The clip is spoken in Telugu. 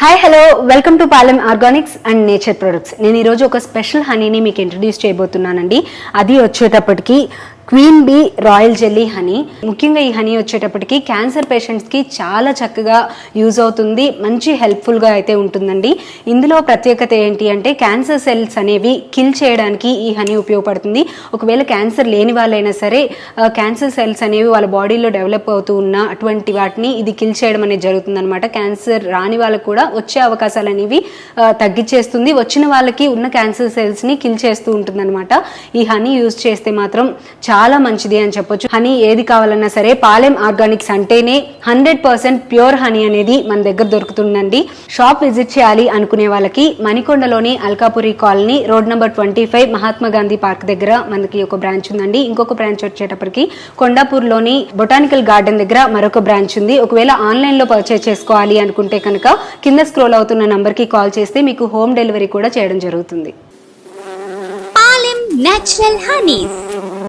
Hi hello welcome to Palem Organics and nature products. నేను ఈరోజు ఒక స్పెషల్ హనీని మీకు ఇంట్రడ్యూస్ చేయబోతున్నానండి. అది వచ్చేటప్పటికి queen bee royal jelly honey. ముఖ్యంగా ఈ హనీ వచ్చేటప్పటికి క్యాన్సర్ పేషెంట్స్కి చాలా చక్కగా యూజ్ అవుతుంది, మంచి హెల్ప్ఫుల్గా అయితే ఉంటుందండి. ఇందులో ప్రత్యేకత ఏంటి అంటే క్యాన్సర్ సెల్స్ అనేవి కిల్ చేయడానికి ఈ హనీ ఉపయోగపడుతుంది. ఒకవేళ క్యాన్సర్ లేని వాళ్ళైనా సరే క్యాన్సర్ సెల్స్ అనేవి వాళ్ళ బాడీలో డెవలప్ అవుతూ ఉన్న అటువంటి వాటిని ఇది కిల్ చేయడం అనేది జరుగుతుంది అనమాట. క్యాన్సర్ రాని వాళ్ళకు కూడా వచ్చే అవకాశాలు అనేవి తగ్గించేస్తుంది, వచ్చిన వాళ్ళకి ఉన్న క్యాన్సర్ సెల్స్ని కిల్ చేస్తూ ఉంటుంది అనమాట. ఈ హనీ యూజ్ చేస్తే మాత్రం చాలా మంచిది అని చెప్పొచ్చు. హనీ ఏది కావాలన్నా సరే పాలెం ఆర్గానిక్స్ అంటేనే 100% ప్యూర్ హనీ అనేది మన దగ్గర దొరుకుతుందండి. షాప్ విజిట్ చేయాలి అనుకునే వాళ్ళకి మణికొండలోని Alkapuri colony road number 25 Mahatma Gandhi park దగ్గర మనకి ఒక బ్రాంచ్ ఉందండి. ఇంకొక బ్రాంచ్ వచ్చేటప్పటికి కొండాపూర్లోని బొటానికల్ గార్డెన్ దగ్గర మరొక బ్రాంచ్ ఉంది. ఒకవేళ ఆన్లైన్ లో పర్చేస్ చేసుకోవాలి అనుకుంటే కనుక కింద స్క్రోల్ అవుతున్న నంబర్ కి కాల్ చేస్తే మీకు హోమ్ డెలివరీ కూడా చేయడం జరుగుతుంది. Palem natural Honey's